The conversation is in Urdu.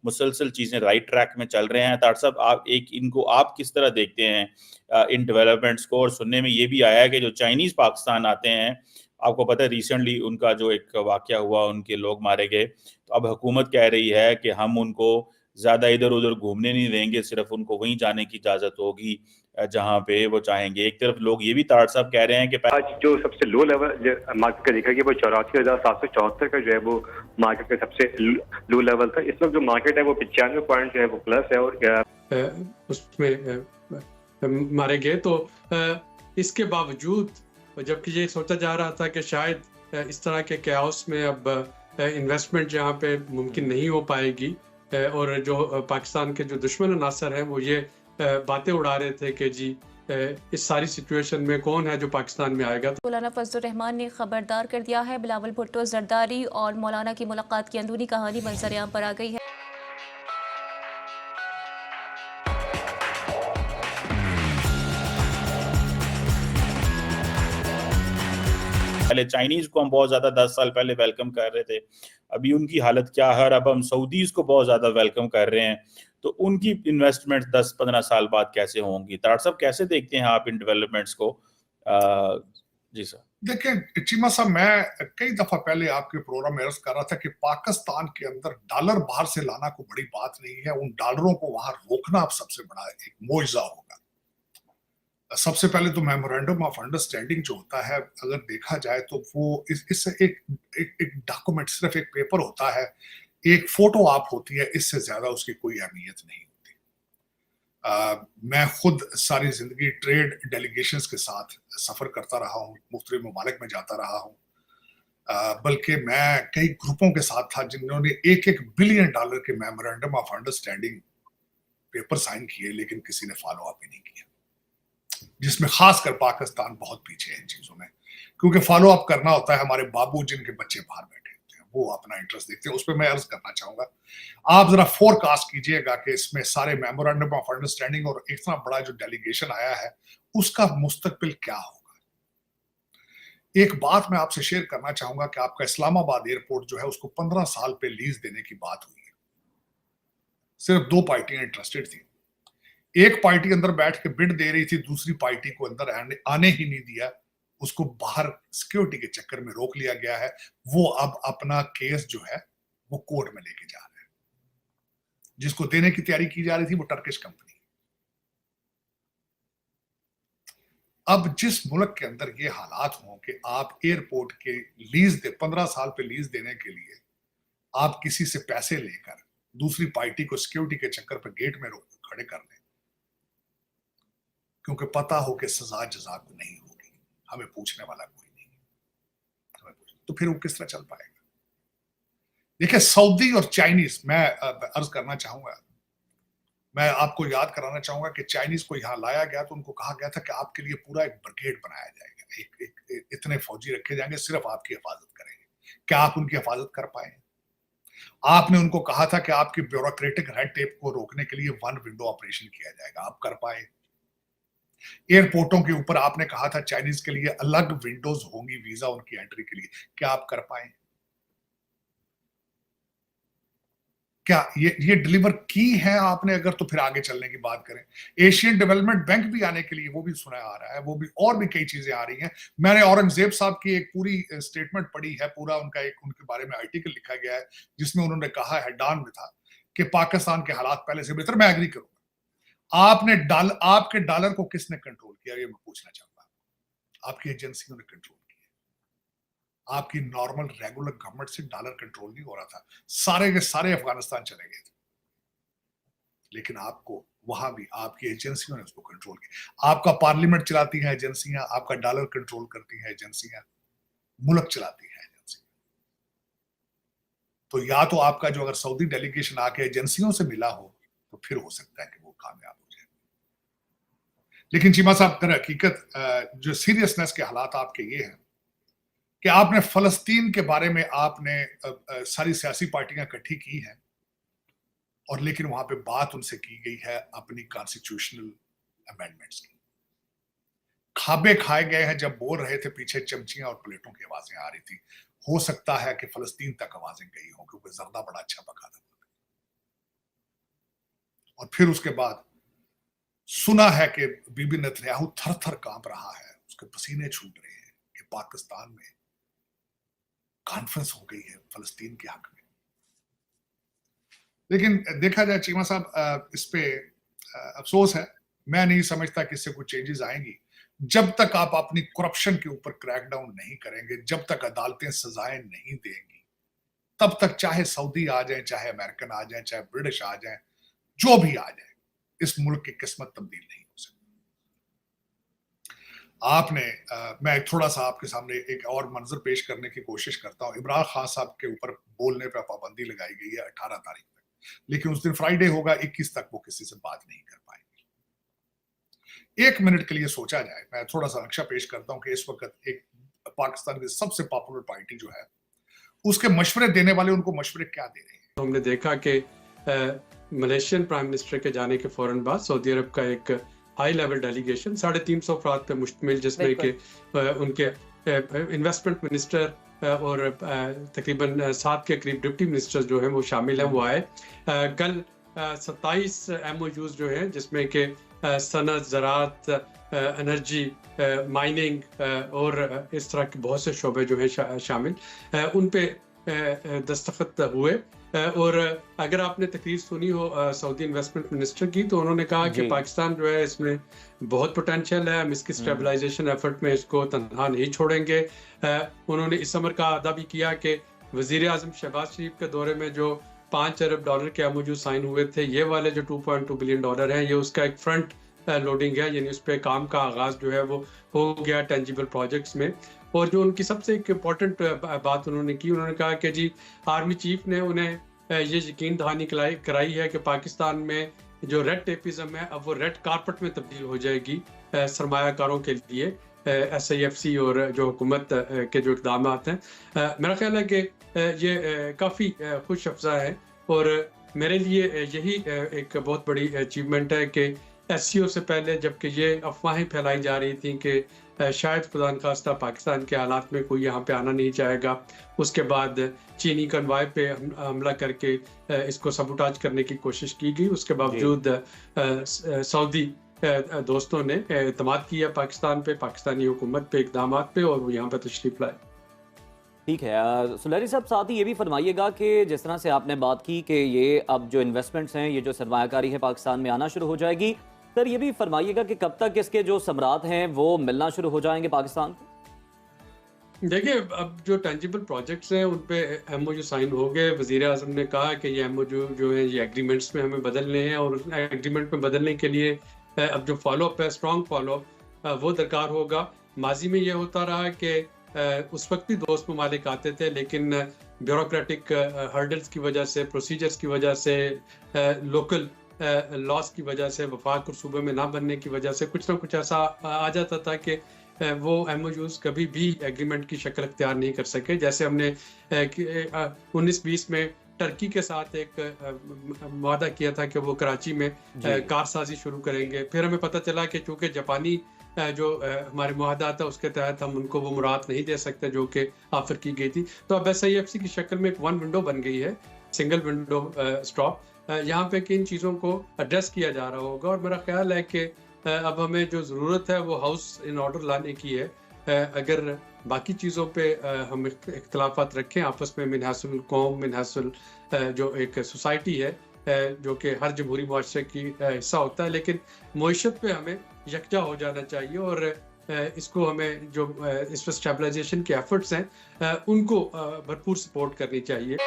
مسلسل چیزیں رائٹ ٹریک میں چل رہے ہیں. طاہر صاحب ان کو آپ کس طرح دیکھتے ہیں ان ڈیولپمنٹس کو؟ اور سننے میں یہ بھی آیا ہے کہ جو چائنیز پاکستان آتے ہیں, آپ کو پتہ ہے ریسنٹلی ان کا جو ایک واقعہ ہوا, ان کے لوگ مارے گئے, تو اب حکومت کہہ رہی ہے کہ ہم ان کو زیادہ ادھر ادھر گھومنے نہیں دیں گے, صرف ان کو وہیں جانے کی اجازت ہوگی جہاں پہ وہ چاہیں گے. ایک طرف لوگ یہ بھی طاہر صاحب کہہ رہے ہیں کہ آج جو سب سے لو لیول مارکیٹ کا دیکھا گیا وہ 84,774 کا جو ہے وہ مارکیٹ کا سب سے لو لیول تھا. اس وقت جو مارکیٹ ہے وہ 95 پوائنٹ جو ہے وہ پلس ہے, اور اس میں مارے گئے. تو اس کے باوجود جبکہ یہ سوچا جا رہا تھا کہ شاید اس طرح کے کیاؤس میں اب انویسٹمنٹ جہاں پہ ممکن نہیں ہو پائے گی, اور جو پاکستان کے جو دشمن عناصر ہیں وہ یہ باتیں اڑا رہے تھے کہ جی اس ساری سچویشن میں کون ہے جو پاکستان میں آئے گا. مولانا فضل الرحمان نے خبردار کر دیا ہے, بلاول بھٹو زرداری اور مولانا کی ملاقات کی اندرونی کہانی منظر عام پر آ گئی ہے. پہلے چائنیز کو ہم بہت زیادہ 10 سال پہلے ویلکم کر رہے تھے, ابھی ان کی حالت کیا ہے, اور اب ہم سعودیز کو بہت زیادہ ویلکم کر رہے ہیں, تو ان کی انویسٹمنٹ 10-15 سال بعد کیسے ہوں گی؟ طاہر صاحب کیسے دیکھتے ہیں آپ ان ڈیولپمنٹس کو؟ جی سر. دیکھیں چیمہ صاحب, میں کئی دفعہ پہلے آپ کے پروگرام میں عرض کر رہا تھا کہ پاکستان کے اندر ڈالر باہر سے لانا کوئی بڑی بات نہیں ہے, ان ڈالروں کو وہاں روکنا اب سب سے بڑا ایک معجزہ ہوگا. سب سے پہلے تو میمورینڈم آف انڈرسٹینڈنگ جو ہوتا ہے, اگر دیکھا جائے تو وہ اس سے ایک ڈاکومنٹ, صرف ایک پیپر ہوتا ہے, ایک فوٹو آپ ہوتی ہے, اس سے زیادہ اس کی کوئی اہمیت نہیں ہوتی. میں خود ساری زندگی ٹریڈ ڈیلیگیشنز کے ساتھ سفر کرتا رہا ہوں, مختلف ممالک میں جاتا رہا ہوں, بلکہ میں کئی گروپوں کے ساتھ تھا جنہوں نے $1 بلین کے memorandum of understanding paper sign کیے, لیکن کسی نے فالو اپ ہی نہیں کیا, جس میں خاص کر پاکستان بہت پیچھے ہے ان چیزوں میں, کیونکہ فالو اپ کرنا ہوتا ہے ہمارے بابو جن کے بچے باہر بیٹھے ہوتے ہیں, وہ اپنا انٹرسٹ دیکھتے ہیں. اس پہ میں عرض کرنا چاہوں گا, آپ ذرا فور کاسٹ کیجئے گا کہ اس میں سارے میمورینڈم آف انڈرسٹینڈنگ اور اتنا بڑا جو ڈیلیگیشن آیا ہے اس کا مستقبل کیا ہوگا. ایک بات میں آپ سے شیئر کرنا چاہوں گا کہ آپ کا اسلام آباد ایئرپورٹ جو ہے اس کو 15 سال پہ لیز دینے کی بات ہوئی ہے. صرف 2 پارٹیاں انٹرسٹڈ تھیں. ایک پارٹی اندر بیٹھ کے بڈ دے رہی تھی, دوسری پارٹی کو اندر آنے ہی نہیں دیا, اس کو باہر سیکیورٹی کے چکر میں روک لیا گیا ہے. وہ اب اپنا کیس جو ہے وہ کورٹ میں لے کے جا رہے ہیں. جس کو دینے کی تیاری کی جا رہی تھی وہ ٹرکش کمپنی. اب جس ملک کے اندر یہ حالات ہوں کہ آپ ایئرپورٹ کے لیز 15 سال پہ لیز دینے کے لیے آپ کسی سے پیسے لے کر دوسری پارٹی کو سیکیورٹی کے چکر پر گیٹ میں کھڑے کر لیں, کیونکہ پتا ہو کہ سزا جزا کو نہیں ہوگی, ہمیں پوچھنے والا کوئی نہیں, تو پھر وہ کس طرح چل پائے گا. دیکھیں سعودی اور چائنیز, میں عرض کرنا چاہوں گا, میں آپ کو یاد کرانا چاہوں گا کہ چائنیز کو یہاں لایا گیا تو ان کو کہا گیا تھا کہ آپ کے لیے پورا ایک بریگیڈ بنایا جائے گا, اتنے فوجی رکھے جائیں گے, صرف آپ کی حفاظت کریں گے. کیا آپ ان کی حفاظت کر پائے؟ آپ نے ان کو کہا تھا کہ آپ کی بیوروکریٹک ریڈ ٹیپ کو روکنے کے لیے 1 ونڈو آپریشن کیا جائے گا, آپ کر پائے؟ ایئرپورٹوں کے اوپر آپ نے کہا تھا چائنیز کے لیے الگ ونڈوز ہوں گی ویزا ان کی انٹری کے لیے, کیا آپ کر پائیں؟ کیا یہ ڈیلیور کی ہے آپ نے؟ اگر تو پھر آگے چلنے کی بات کریں. ایشین ڈیولپمنٹ بینک بھی آنے کے لیے وہ بھی سنا آ رہا ہے, وہ بھی اور بھی کئی چیزیں آ رہی ہیں. میں نے اورنگزیب صاحب کی ایک پوری سٹیٹمنٹ پڑھی ہے, پورا ان کے بارے میں آرٹیکل لکھا گیا ہے جس میں انہوں نے کہا ہے, ڈان میں تھا, کہ پاکستان کے حالات پہلے سے بہتر. میں ایگری کروں گا. آپ کے ڈالر کو کس نے کنٹرول کیا, یہ میں پوچھنا چاہوں گا. آپ کی ایجنسیوں نے کنٹرول کیا. آپ کی نارمل ریگولر گورنمنٹ سے ڈالر کنٹرول نہیں ہو رہا تھا, سارے کے سارے افغانستان چلے گئے تھے, لیکن آپ کو وہاں بھی آپ کی ایجنسیوں نے اس کو کنٹرول کیا. آپ کا پارلیمنٹ چلاتی ہیں ایجنسیاں, آپ کا ڈالر کنٹرول کرتی ہیں ایجنسیاں, ملک چلاتی ہیں ایجنسیاں. تو یا تو آپ کا جو اگر سعودی ڈیلیگیشن آ کے ایجنسیوں سے ملا ہو تو پھر ہو سکتا ہے کہ وہ کامیاب ہو جائے. لیکن چیمہ صاحب در حقیقت جو سیریسنس کے حالات آپ کے یہ ہیں کہ آپ نے فلسطین کے بارے میں آپ نے ساری سیاسی پارٹیاں اکٹھی کی ہیں, اور لیکن وہاں پہ بات ان سے کی گئی ہے اپنی کانسٹیٹیوشنل امینڈمنٹس کی. کھابے کھائے گئے ہیں, جب بول رہے تھے پیچھے چمچیاں اور پلیٹوں کی آوازیں آ رہی تھی. ہو سکتا ہے کہ فلسطین تک آوازیں گئی ہوں, کیونکہ زردہ بڑا اچھا پکا تھا. اور پھر اس کے بعد سنا ہے کہ بی بی نیتنیاہو تھر تھر کانپ رہا ہے, اس کے پسینے چھوٹ رہے ہیں کہ پاکستان میں کانفرنس ہو گئی ہے فلسطین کے حق میں. لیکن دیکھا جائے چیمہ صاحب, اس پہ افسوس ہے, میں نہیں سمجھتا کہ اس سے کوئی چینجز آئیں گی جب تک آپ اپنی کرپشن کے اوپر کریک ڈاؤن نہیں کریں گے, جب تک عدالتیں سزائیں نہیں دیں گی, تب تک چاہے سعودی آ جائیں, چاہے امریکن آ جائیں, چاہے برٹش آ جائیں, جو بھی آ جائیں, اس ملک کی قسمت تبدیل نہیں ہو سکتی. آپ نے میں تھوڑا سا آپ کے سامنے ایک اور منظر پیش کرنے کی کوشش کرتا ہوں. عمران خان صاحب کے اوپر بولنے پہ پابندی لگائی گئی ہے 18 تاریخ تک, لیکن اس دن فرائیڈے ہوگا, 21 تک وہ کسی سے بات نہیں کر پائیں گے. ایک منٹ کے لیے سوچا جائے, میں تھوڑا سا نقشہ پیش کرتا ہوں کہ اس وقت ایک پاکستان کی سب سے پاپولر پارٹی جو ہے, اس کے مشورے دینے والے ان کو مشورے کیا دے رہے ہیں. ہم نے دیکھا کہ ملیشین پرائم منسٹر کے جانے کے فوراً بعد سعودی عرب کا ایک ہائی لیول ڈیلیگیشن 350 افراد پہ مشتمل, جس میں کہ ان کے انویسٹمنٹ منسٹر اور تقریباً 7 کے قریب ڈپٹی منسٹر جو ہیں وہ شامل ہیں, وہ آئے. کل 27 MOUs جو ہیں, جس میں کہ صنعت, زراعت, انرجی, مائننگ اور اس طرح کے بہت سے شعبے جو ہیں شامل, ان پہ دستخط ہوئے. اور اگر آپ نے تقریر سنی ہو سعودی انویسٹمنٹ منسٹر کی, تو انہوں نے کہا کہ پاکستان جو ہے اس میں بہت پوٹینشیل ہے, ہم اس کی اسٹیبلائزیشن ایفرٹ میں اس کو تنہا نہیں چھوڑیں گے. انہوں نے اس امر کا اعادہ بھی کیا کہ وزیر اعظم شہباز شریف کے دورے میں جو $5 ارب کے MOU سائن ہوئے تھے, یہ والے جو $2.2 بلین ہیں, یہ اس کا ایک فرنٹ لوڈنگ ہے, یعنی اس پہ کام کا آغاز جو ہے وہ ہو گیا ٹینجیبل پروجیکٹس میں. اور جو ان کی سب سے ایک امپورٹنٹ بات انہوں نے کی, انہوں نے کہا کہ جی آرمی چیف نے انہیں یہ یقین دہانی کرائی ہے کہ پاکستان میں جو ریڈ ٹیپزم ہے اب وہ ریڈ کارپٹ میں تبدیل ہو جائے گی سرمایہ کاروں کے لیے. SIFC اور جو حکومت کے جو اقدامات ہیں, میرا خیال ہے کہ یہ کافی خوش افزا ہے, اور میرے لیے یہی ایک بہت بڑی اچیومنٹ ہے کہ SCO سے پہلے جبکہ یہ افواہیں پھیلائی جا رہی تھیں کہ شاید خدا نخواستہ پاکستان کے حالات میں کوئی یہاں پہ آنا نہیں چاہے گا, اس کے بعد چینی کنوائے پہ حملہ کر کے اس کو سبوٹاج کرنے کی کوشش کی گئی. اس کے باوجود سعودی دوستوں نے اعتماد کیا پاکستان پہ, پاکستانی حکومت پہ, اقدامات پہ, اور وہ یہاں پہ تشریف لائے. ٹھیک ہے سلیری صاحب, ساتھ ہی یہ بھی فرمائیے گا کہ جس طرح سے آپ نے بات کی کہ یہ اب جو انویسٹمنٹس ہیں, یہ جو سرمایہ کاری ہے پاکستان میں آنا شروع ہو جائے گی, سر یہ بھی فرمائیے گا کہ کب تک اس کے جو ثمرات ہیں وہ ملنا شروع ہو جائیں گے پاکستان کو؟ دیکھیں, اب جو ٹینجیبل پروجیکٹس ہیں ان پہ MOU سائن ہو گئے. وزیر اعظم نے کہا کہ یہ MOU جو ہیں یہ ایگریمنٹس میں ہمیں بدلنے ہیں, اور ایگریمنٹ میں بدلنے کے لیے اب جو فالو اپ ہے, اسٹرانگ فالو اپ, وہ درکار ہوگا. ماضی میں یہ ہوتا رہا کہ اس وقت بھی دوست ممالک آتے تھے, لیکن بیوروکریٹک ہرڈلز کی وجہ سے, پروسیجرز کی وجہ سے, لوکل لاس کی وجہ سے, وفاق اور صوبے میں نہ بننے کی وجہ سے کچھ نہ کچھ ایسا آ جاتا تھا کہ وہ MOUs کبھی بھی ایگریمنٹ کی شکل اختیار نہیں کر سکے. جیسے ہم نے 1920 میں ٹرکی کے ساتھ ایک معاہدہ کیا تھا کہ وہ کراچی میں کار سازی شروع کریں گے. پھر ہمیں پتہ چلا کہ چونکہ جاپانی جو ہمارے معاہدات ہے اس کے تحت ہم ان کو وہ مراعات نہیں دے سکتے جو کہ آفر کی گئی تھی, تو اب SIFC کی شکل میں ایک ون ونڈو بن گئی ہے, سنگل ونڈو اسٹاپ, یہاں پہ کن چیزوں کو ایڈریس کیا جا رہا ہوگا. اور میرا خیال ہے کہ اب ہمیں جو ضرورت ہے وہ ہاؤس ان آرڈر لانے کی ہے. اگر باقی چیزوں پہ ہم اختلافات رکھیں آپس میں, من حیث القوم, من حیث جو ایک سوسائٹی ہے جو کہ ہر جمہوری معاشرے کی حصہ ہوتا ہے, لیکن معیشت پہ ہمیں یکجا ہو جانا چاہیے, اور اس کو ہمیں جو اس پہ اسٹیبلائزیشن کے ایفرٹس ہیں ان کو بھرپور سپورٹ کرنی چاہیے.